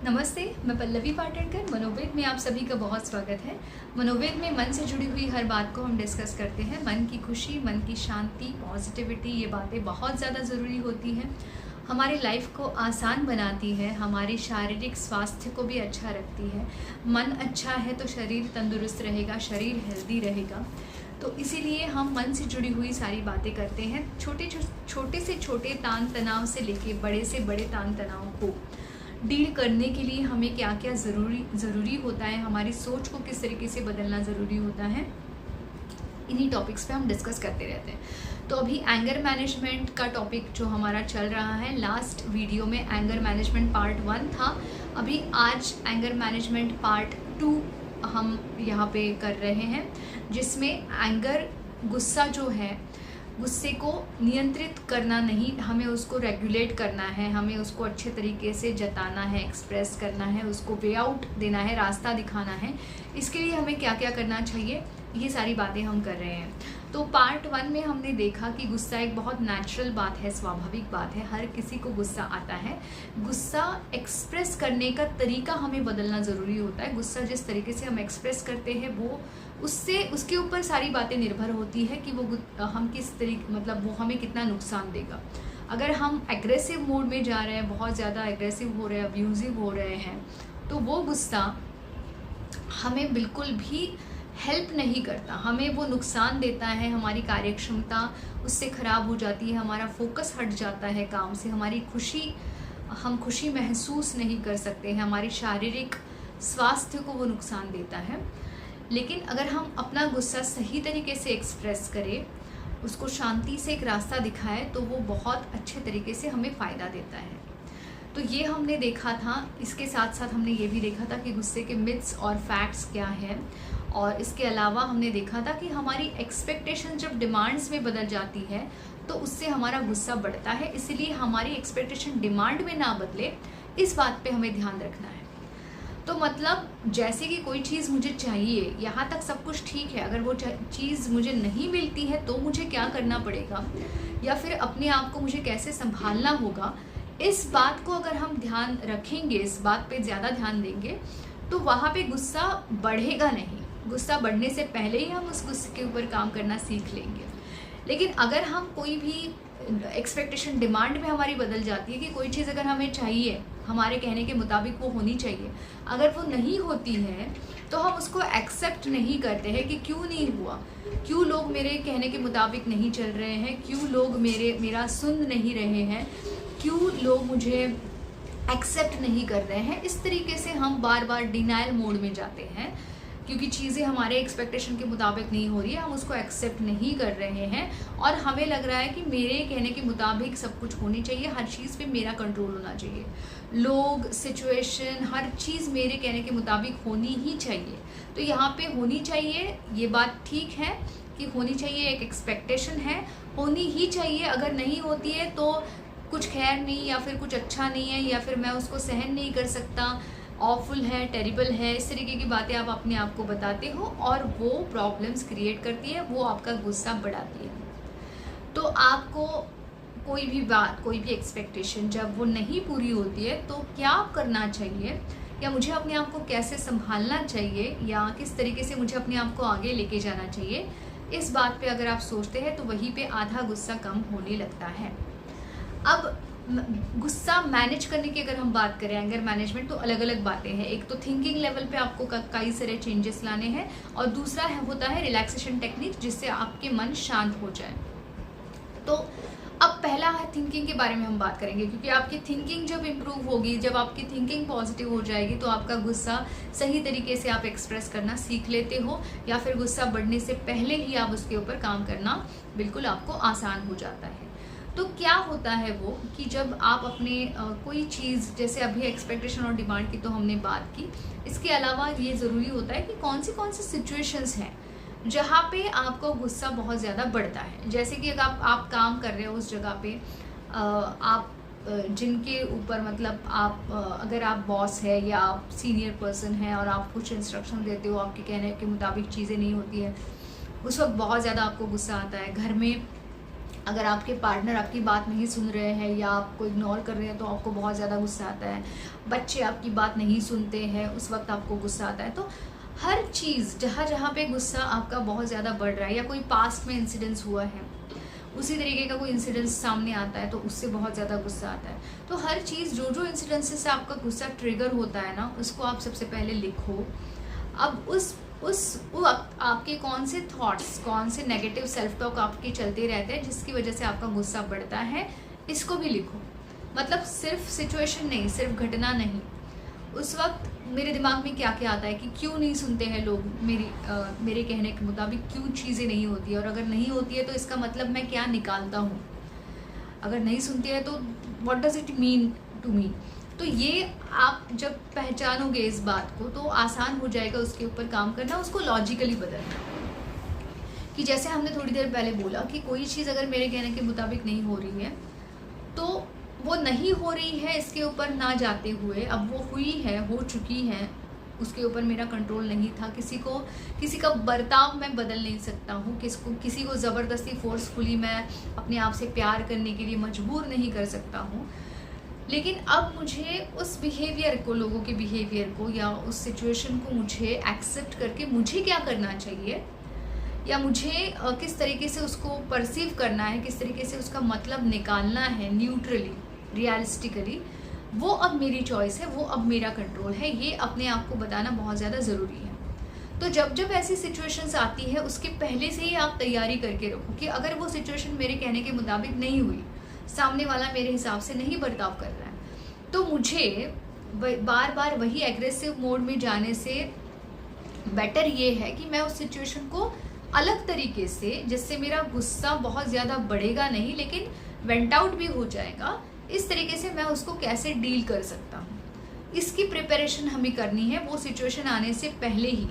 नमस्ते, मैं पल्लवी पाटणकर। मनोवेद में आप सभी का बहुत स्वागत है। मनोवेद में मन से जुड़ी हुई हर बात को हम डिस्कस करते हैं। मन की खुशी, मन की शांति, पॉजिटिविटी, ये बातें बहुत ज़्यादा ज़रूरी होती हैं। हमारी लाइफ को आसान बनाती है, हमारे शारीरिक स्वास्थ्य को भी अच्छा रखती है। मन अच्छा है तो शरीर तंदुरुस्त रहेगा, शरीर हेल्दी रहेगा। तो इसीलिए हम मन से जुड़ी हुई सारी बातें करते हैं। छोटे से छोटे तान तनाव से लेके बड़े से बड़े तान तनाव को डील करने के लिए हमें क्या क्या ज़रूरी होता है, हमारी सोच को किस तरीके से बदलना ज़रूरी होता है, इन्हीं टॉपिक्स पे हम डिस्कस करते रहते हैं। तो अभी एंगर मैनेजमेंट का टॉपिक जो हमारा चल रहा है, लास्ट वीडियो में एंगर मैनेजमेंट पार्ट 1 था। अभी आज एंगर मैनेजमेंट पार्ट 2 हम यहाँ पे कर रहे हैं, जिसमें एंगर, गुस्सा जो है, गुस्से को नियंत्रित करना नहीं, हमें उसको रेगुलेट करना है, हमें उसको अच्छे तरीके से जताना है, एक्सप्रेस करना है, उसको वे आउट देना है, रास्ता दिखाना है। इसके लिए हमें क्या क्या करना चाहिए, ये सारी बातें हम कर रहे हैं। तो पार्ट 1 में हमने देखा कि गुस्सा एक बहुत नेचुरल बात है, स्वाभाविक बात है, हर किसी को गुस्सा आता है। गुस्सा एक्सप्रेस करने का तरीका हमें बदलना ज़रूरी होता है। गुस्सा जिस तरीके से हम एक्सप्रेस करते हैं वो उसके ऊपर सारी बातें निर्भर होती है कि वो हम किस तरीके, मतलब वो हमें कितना नुकसान देगा। अगर हम एग्रेसिव मोड में जा रहे हैं, बहुत ज़्यादा एग्रेसिव हो रहे हैं, अब्यूजिव हो रहे हैं, तो वो गुस्सा हमें बिल्कुल भी हेल्प नहीं करता, हमें वो नुकसान देता है। हमारी कार्यक्षमता उससे ख़राब हो जाती है, हमारा फोकस हट जाता है काम से, हम खुशी महसूस नहीं कर सकते हैं, हमारी शारीरिक स्वास्थ्य को वो नुकसान देता है। लेकिन अगर हम अपना गुस्सा सही तरीके से एक्सप्रेस करें, उसको शांति से एक रास्ता दिखाएं, तो वो बहुत अच्छे तरीके से हमें फ़ायदा देता है। तो ये हमने देखा था। इसके साथ साथ हमने ये भी देखा था कि गुस्से के मिथ्स और फैक्ट्स क्या हैं, और इसके अलावा हमने देखा था कि हमारी एक्सपेक्टेशन जब डिमांड्स में बदल जाती है तो उससे हमारा गुस्सा बढ़ता है। इसलिए हमारी एक्सपेक्टेशन डिमांड में ना बदले, इस बात पे हमें ध्यान रखना है। तो मतलब जैसे कि कोई चीज़ मुझे चाहिए, यहाँ तक सब कुछ ठीक है, अगर वो चीज़ मुझे नहीं मिलती है तो मुझे क्या करना पड़ेगा, या फिर अपने आप को मुझे कैसे संभालना होगा, इस बात को अगर हम ध्यान रखेंगे, इस बात पे ज़्यादा ध्यान देंगे, तो वहाँ पे गुस्सा बढ़ेगा नहीं। गुस्सा बढ़ने से पहले ही हम उस गुस्से के ऊपर काम करना सीख लेंगे। लेकिन अगर हम कोई भी एक्सपेक्टेशन डिमांड में हमारी बदल जाती है कि कोई चीज़ अगर हमें चाहिए, हमारे कहने के मुताबिक वो होनी चाहिए, अगर वो नहीं होती है तो हम उसको एक्सेप्ट नहीं करते हैं कि क्यों नहीं हुआ, क्यों लोग मेरे कहने के मुताबिक नहीं चल रहे हैं, क्यों लोग मेरा सुन नहीं रहे हैं, क्यों लोग मुझे एक्सेप्ट नहीं कर रहे हैं। इस तरीके से हम बार बार डिनाइल मोड में जाते हैं, क्योंकि चीज़ें हमारे एक्सपेक्टेशन के मुताबिक नहीं हो रही है, हम उसको एक्सेप्ट नहीं कर रहे हैं, और हमें लग रहा है कि मेरे कहने के मुताबिक सब कुछ होनी चाहिए, हर चीज़ पे मेरा कंट्रोल होना चाहिए, लोग, सिचुएशन, हर चीज़ मेरे कहने के मुताबिक होनी ही चाहिए। तो यहाँ पे होनी चाहिए, ये बात ठीक है कि होनी चाहिए, एक एक्सपेक्टेशन है, होनी ही चाहिए। अगर नहीं होती है तो कुछ खैर नहीं, या फिर कुछ अच्छा नहीं है, या फिर मैं उसको सहन नहीं कर सकता, ऑफुल है, टेरिबल है, इस तरीके की बातें आप अपने आप को बताते हो, और वो प्रॉब्लम्स क्रिएट करती है, वो आपका गुस्सा बढ़ाती है। तो आपको कोई भी बात, कोई भी एक्सपेक्टेशन जब वो नहीं पूरी होती है तो क्या करना चाहिए, या मुझे अपने आप को कैसे संभालना चाहिए, या किस तरीके से मुझे अपने आप को आगे लेके जाना चाहिए, इस बात पे अगर आप सोचते हैं तो वहीं पे आधा गुस्सा कम होने लगता है। अब गुस्सा मैनेज करने की अगर हम बात करें, एंगर मैनेजमेंट, तो अलग अलग बातें हैं। एक तो थिंकिंग लेवल पे आपको कई सारे चेंजेस लाने हैं, और दूसरा होता है रिलैक्सेशन टेक्निक, जिससे आपके मन शांत हो जाए। तो अब पहला है थिंकिंग के बारे में हम बात करेंगे, क्योंकि आपकी थिंकिंग जब इम्प्रूव होगी, जब आपकी थिंकिंग पॉजिटिव हो जाएगी, तो आपका गुस्सा सही तरीके से आप एक्सप्रेस करना सीख लेते हो, या फिर गुस्सा बढ़ने से पहले ही आप उसके ऊपर काम करना बिल्कुल आपको आसान हो जाता है। तो क्या होता है वो कि जब आप अपने कोई चीज़, जैसे अभी एक्सपेक्टेशन और डिमांड की तो हमने बात की, इसके अलावा ये ज़रूरी होता है कि कौन सी सिचुएशंस हैं जहाँ पे आपको गुस्सा बहुत ज़्यादा बढ़ता है। जैसे कि अगर आप काम कर रहे हो उस जगह पे, आप जिनके ऊपर, मतलब आप अगर आप बॉस है या आप सीनियर पर्सन है और आप कुछ इंस्ट्रक्शन देते हो, आपके कहने के मुताबिक चीज़ें नहीं होती है, उस वक्त बहुत ज़्यादा आपको गुस्सा आता है। घर में अगर आपके पार्टनर आपकी बात नहीं सुन रहे हैं या आपको इग्नोर कर रहे हैं तो आपको बहुत ज़्यादा गुस्सा आता है। बच्चे आपकी बात नहीं सुनते हैं, उस वक्त आपको गुस्सा आता है। तो हर चीज़ जहाँ जहाँ पे गुस्सा आपका बहुत ज़्यादा बढ़ रहा है, या कोई पास्ट में इंसिडेंस हुआ है, उसी तरीके का कोई इंसिडेंस सामने आता है तो उससे बहुत ज़्यादा गुस्सा आता है। तो हर चीज़ जो जो इंसिडेंसेस से आपका गुस्सा ट्रिगर होता है ना, उसको आप सबसे पहले लिखो। अब उस वक्त आपके कौन से थॉट्स, कौन से नेगेटिव सेल्फ टॉक आपके चलते रहते हैं जिसकी वजह से आपका गुस्सा बढ़ता है, इसको भी लिखो। मतलब सिर्फ सिचुएशन नहीं, सिर्फ घटना नहीं, उस वक्त मेरे दिमाग में क्या क्या आता है कि क्यों नहीं सुनते हैं लोग मेरे कहने के मुताबिक, क्यों चीज़ें नहीं होती है, और अगर नहीं होती है तो इसका मतलब मैं क्या निकालता हूँ, अगर नहीं सुनती है तो what does it mean to me. तो ये आप जब पहचानोगे इस बात को तो आसान हो जाएगा उसके ऊपर काम करना, उसको लॉजिकली बदलना। कि जैसे हमने थोड़ी देर पहले बोला कि कोई चीज़ अगर मेरे कहने के मुताबिक नहीं हो रही है तो वो नहीं हो रही है, इसके ऊपर ना जाते हुए अब वो हुई है, हो चुकी है, उसके ऊपर मेरा कंट्रोल नहीं था। किसी का बर्ताव मैं बदल नहीं सकता हूँ, किसी को ज़बरदस्ती फोर्सफुली मैं अपने आप से प्यार करने के लिए मजबूर नहीं कर सकता हूँ। लेकिन अब मुझे उस बिहेवियर को, लोगों के बिहेवियर को या उस सिचुएशन को मुझे एक्सेप्ट करके मुझे क्या करना चाहिए, या मुझे किस तरीके से उसको परसीव करना है, किस तरीके से उसका मतलब निकालना है न्यूट्रली, रियलिस्टिकली, वो अब मेरी चॉइस है, वो अब मेरा कंट्रोल है। ये अपने आप को बताना बहुत ज़्यादा ज़रूरी है। तो जब जब ऐसी सिचुएशंस आती है उसके पहले से ही आप तैयारी करके रखो कि अगर वो सिचुएशन मेरे कहने के मुताबिक नहीं हुई, सामने वाला मेरे हिसाब से नहीं बर्ताव कर रहा है, तो मुझे बार बार वही एग्रेसिव मोड में जाने से बेटर ये है कि मैं उस सिचुएशन को अलग तरीके से, जिससे मेरा गुस्सा बहुत ज़्यादा बढ़ेगा नहीं लेकिन वेंट आउट भी हो जाएगा, इस तरीके से मैं उसको कैसे डील कर सकता हूँ, इसकी प्रिपरेशन हमें करनी है वो सिचुएशन आने से पहले ही।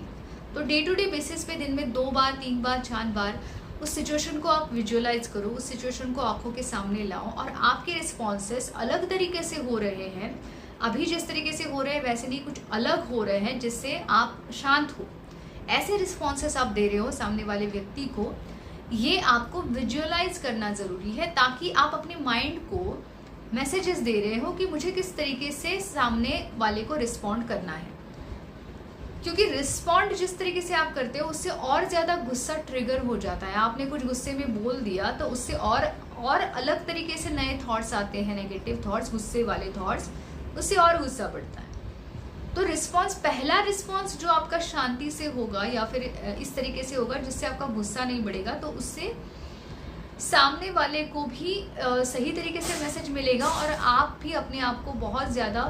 तो डे टू डे बेसिस पे दिन में 2 बार 3 बार 4 बार उस सिचुएशन को आप विजुअलाइज करो, उस सिचुएशन को आंखों के सामने लाओ, और आपके रिस्पॉन्सेस अलग तरीके से हो रहे हैं, अभी जिस तरीके से हो रहे हैं वैसे नहीं, कुछ अलग हो रहे हैं जिससे आप शांत हो, ऐसे रिस्पॉन्सेस आप दे रहे हो सामने वाले व्यक्ति को, ये आपको विजुअलाइज करना ज़रूरी है ताकि आप अपने माइंड को मैसेजेस दे रहे हो कि मुझे किस तरीके से सामने वाले को रिस्पॉन्ड करना है। क्योंकि रिस्पॉन्ड जिस तरीके से आप करते हो उससे और ज़्यादा गुस्सा ट्रिगर हो जाता है। आपने कुछ गुस्से में बोल दिया तो उससे और अलग तरीके से नए थॉट्स आते हैं, नेगेटिव थॉट्स, गुस्से वाले थॉट्स, उससे और गुस्सा बढ़ता है। तो रिस्पॉन्स, पहला रिस्पॉन्स जो आपका शांति से होगा या फिर इस तरीके से होगा जिससे आपका गुस्सा नहीं बढ़ेगा, तो उससे सामने वाले को भी सही तरीके से मैसेज मिलेगा और आप भी अपने आप को बहुत ज़्यादा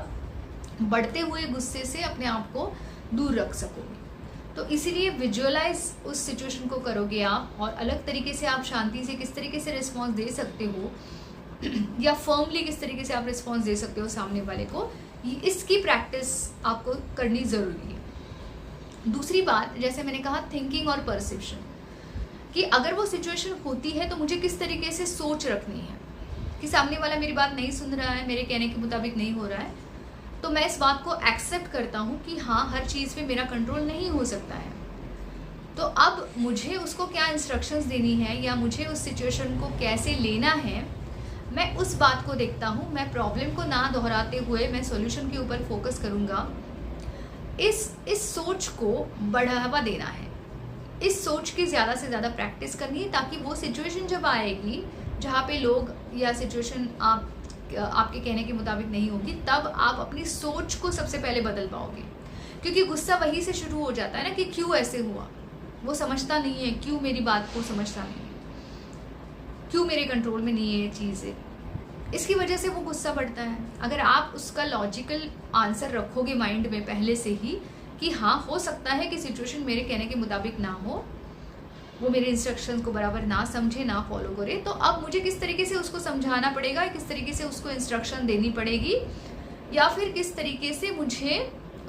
बढ़ते हुए गुस्से से अपने आप को दूर रख सकोगे। तो इसीलिए विजुअलाइज उस सिचुएशन को करोगे आप, और अलग तरीके से आप शांति से किस तरीके से रिस्पॉन्स दे सकते हो या फर्मली किस तरीके से आप रिस्पॉन्स दे सकते हो सामने वाले को, इसकी प्रैक्टिस आपको करनी ज़रूरी है। दूसरी बात, जैसे मैंने कहा, थिंकिंग और परसेप्शन, कि अगर वो सिचुएशन होती है तो मुझे किस तरीके से सोच रखनी है कि सामने वाला मेरी बात नहीं सुन रहा है, मेरे कहने के मुताबिक नहीं हो रहा है, तो मैं इस बात को एक्सेप्ट करता हूँ कि हाँ, हर चीज़ पे मेरा कंट्रोल नहीं हो सकता है। तो अब मुझे उसको क्या इंस्ट्रक्शंस देनी है या मुझे उस सिचुएशन को कैसे लेना है, मैं उस बात को देखता हूँ। मैं प्रॉब्लम को ना दोहराते हुए मैं सॉल्यूशन के ऊपर फोकस करूँगा। इस सोच को बढ़ावा देना है, इस सोच की ज़्यादा से ज़्यादा प्रैक्टिस करनी है, ताकि वो सिचुएशन जब आएगी जहाँ पे लोग या सिचुएशन आपके कहने के मुताबिक नहीं होगी, तब आप अपनी सोच को सबसे पहले बदल पाओगे। क्योंकि गुस्सा वहीं से शुरू हो जाता है ना कि क्यों ऐसे हुआ, वो समझता नहीं है, क्यों मेरी बात को समझता नहीं है, क्यों मेरे कंट्रोल में नहीं है ये चीज़ें, इसकी वजह से वो गुस्सा बढ़ता है। अगर आप उसका लॉजिकल आंसर रखोगे माइंड में पहले से ही कि हाँ, हो सकता है कि सिचुएशन मेरे कहने के मुताबिक ना हो, वो मेरे इंस्ट्रक्शन को बराबर ना समझे, ना फॉलो करे, तो अब मुझे किस तरीके से उसको समझाना पड़ेगा, किस तरीके से उसको इंस्ट्रक्शन देनी पड़ेगी, या फिर किस तरीके से मुझे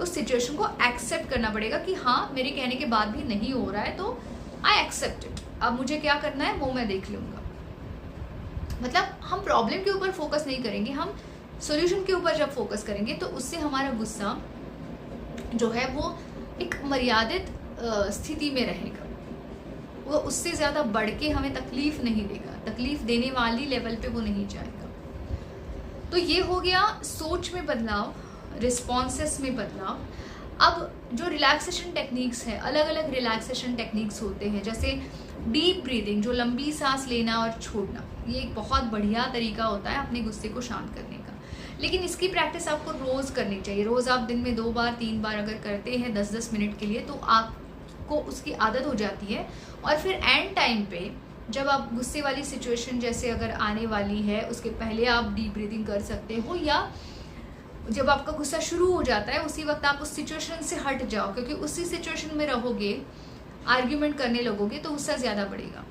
उस सिचुएशन को एक्सेप्ट करना पड़ेगा कि हाँ, मेरे कहने के बाद भी नहीं हो रहा है तो आई एक्सेप्ट इट, अब मुझे क्या करना है वो मैं देख लूँगा। मतलब हम प्रॉब्लम के ऊपर फोकस नहीं करेंगे, हम सोल्यूशन के ऊपर जब फोकस करेंगे तो उससे हमारा गुस्सा जो है वो एक मर्यादित स्थिति में रहेगा, वो उससे ज़्यादा बढ़ के हमें तकलीफ नहीं देगा। तकलीफ देने वाली लेवल पे वो नहीं जाएगा। तो ये हो गया सोच में बदलाव, रिस्पॉन्सेस में बदलाव। अब जो रिलैक्सेशन टेक्निक्स है, अलग अलग रिलैक्सेशन टेक्निक्स होते हैं, जैसे डीप ब्रीदिंग, जो लंबी सांस लेना और छोड़ना, ये एक बहुत बढ़िया तरीका होता है अपने गुस्से को शांत करने का। लेकिन इसकी प्रैक्टिस आपको रोज़ करनी चाहिए। रोज़ आप दिन में 2 बार 3 बार अगर करते हैं 10-10 मिनट के लिए, तो आपको उसकी आदत हो जाती है। और फिर एंड टाइम पे जब आप गुस्से वाली सिचुएशन जैसे अगर आने वाली है, उसके पहले आप डीप ब्रीदिंग कर सकते हो, या जब आपका गुस्सा शुरू हो जाता है उसी वक्त आप उस सिचुएशन से हट जाओ, क्योंकि उसी सिचुएशन में रहोगे, आर्ग्यूमेंट करने लगोगे तो गुस्सा ज़्यादा बढ़ेगा।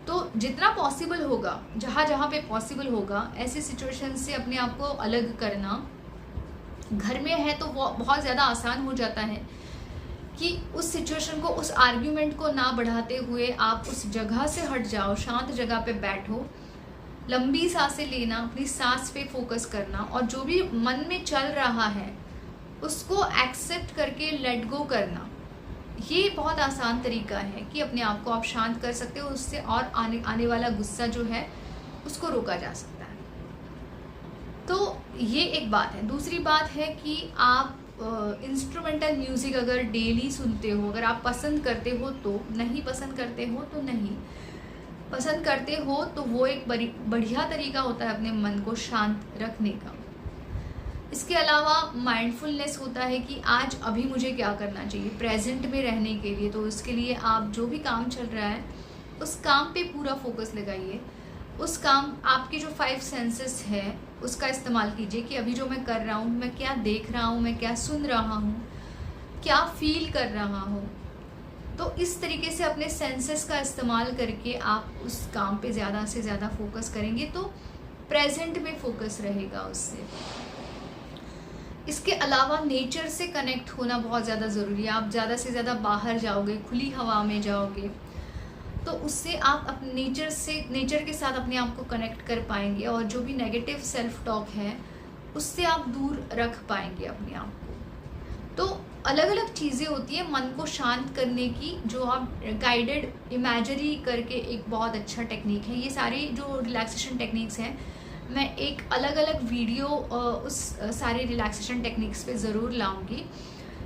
तो जितना पॉसिबल होगा, जहाँ जहाँ पे पॉसिबल होगा, ऐसी सिचुएशन से अपने आप को अलग करना। घर में है तो वो बहुत ज़्यादा आसान हो जाता है कि उस सिचुएशन को, उस आर्ग्यूमेंट को ना बढ़ाते हुए आप उस जगह से हट जाओ, शांत जगह पे बैठो, लंबी सांसें लेना, अपनी सांस पे फोकस करना, और जो भी मन में चल रहा है उसको एक्सेप्ट करके लेट गो करना। ये बहुत आसान तरीका है कि अपने आप को आप शांत कर सकते हो, उससे और आने वाला गुस्सा जो है उसको रोका जा सकता है। तो ये एक बात है। दूसरी बात है कि आप इंस्ट्रूमेंटल म्यूज़िक अगर डेली सुनते हो, अगर आप पसंद करते हो तो, नहीं पसंद करते हो तो नहीं, पसंद करते हो तो वो एक बढ़िया तरीका होता है अपने मन को शांत रखने का। इसके अलावा माइंडफुलनेस होता है कि आज अभी मुझे क्या करना चाहिए प्रेजेंट में रहने के लिए। तो उसके लिए आप जो भी काम चल रहा है उस काम पे पूरा फोकस लगाइए। उस काम, आपके जो 5 सेंसेस है उसका इस्तेमाल कीजिए कि अभी जो मैं कर रहा हूँ, मैं क्या देख रहा हूँ, मैं क्या सुन रहा हूँ, क्या फील कर रहा हूँ। तो इस तरीके से अपने सेंसेस का इस्तेमाल करके आप उस काम पे ज़्यादा से ज़्यादा फोकस करेंगे तो प्रेजेंट में फोकस रहेगा उससे। इसके अलावा नेचर से कनेक्ट होना बहुत ज़्यादा ज़रूरी है। आप ज़्यादा से ज़्यादा बाहर जाओगे, खुली हवा में जाओगे, तो उससे आप अपने नेचर के साथ अपने आप को कनेक्ट कर पाएंगे, और जो भी नेगेटिव सेल्फ टॉक है उससे आप दूर रख पाएंगे अपने आप को। तो अलग अलग चीज़ें होती हैं मन को शांत करने की, जो आप गाइडेड इमेजरी करके एक बहुत अच्छा टेक्निक है। ये सारी जो रिलैक्सेशन टेक्निक्स हैं, मैं एक अलग अलग वीडियो उस सारे रिलैक्सेशन टेक्निक्स पे ज़रूर लाऊंगी।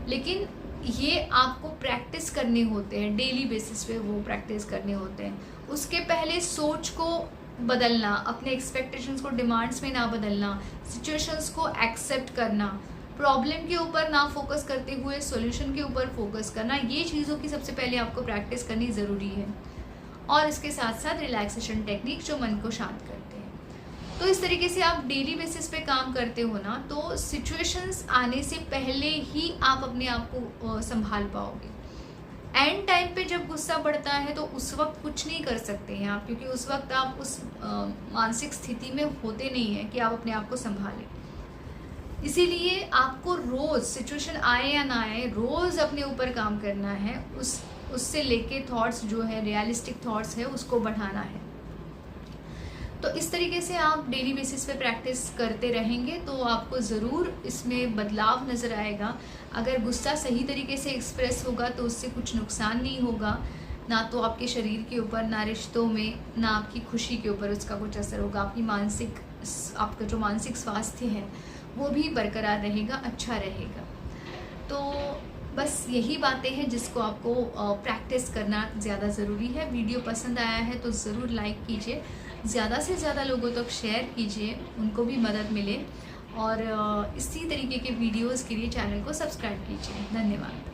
लेकिन ये आपको प्रैक्टिस करने होते हैं, डेली बेसिस पे वो प्रैक्टिस करने होते हैं। उसके पहले सोच को बदलना, अपने एक्सपेक्टेशंस को डिमांड्स में ना बदलना, सिचुएशंस को एक्सेप्ट करना, प्रॉब्लम के ऊपर ना फोकस करते हुए सॉल्यूशन के ऊपर फोकस करना, ये चीज़ों की सबसे पहले आपको प्रैक्टिस करनी ज़रूरी है। और इसके साथ साथ रिलैक्सेशन टेक्निक जो मन को शांत करते हैं। तो इस तरीके से आप डेली बेसिस पे काम करते हो ना, तो सिचुएशंस आने से पहले ही आप अपने आप को संभाल पाओगे। एंड टाइम पे जब गुस्सा बढ़ता है तो उस वक्त कुछ नहीं कर सकते हैं आप, क्योंकि उस वक्त आप उस मानसिक स्थिति में होते नहीं हैं कि आप अपने आप को संभालें। इसीलिए आपको रोज़, सिचुएशन आए या ना आए, रोज़ अपने ऊपर काम करना है। उससे लेके थॉट्स जो है, रियलिस्टिक थॉट्स है, उसको बढ़ाना है। तो इस तरीके से आप डेली बेसिस पे प्रैक्टिस करते रहेंगे तो आपको ज़रूर इसमें बदलाव नज़र आएगा। अगर गुस्सा सही तरीके से एक्सप्रेस होगा तो उससे कुछ नुकसान नहीं होगा, ना तो आपके शरीर के ऊपर, ना रिश्तों में, ना आपकी खुशी के ऊपर उसका कुछ असर होगा। आपका जो मानसिक स्वास्थ्य है वो भी बरकरार रहेगा, अच्छा रहेगा। तो बस यही बातें हैं जिसको आपको प्रैक्टिस करना ज़्यादा ज़रूरी है। वीडियो पसंद आया है तो ज़रूर लाइक कीजिए, ज़्यादा से ज़्यादा लोगों तक शेयर कीजिए, उनको भी मदद मिले। और इसी तरीके के वीडियोस के लिए चैनल को सब्सक्राइब कीजिए। धन्यवाद।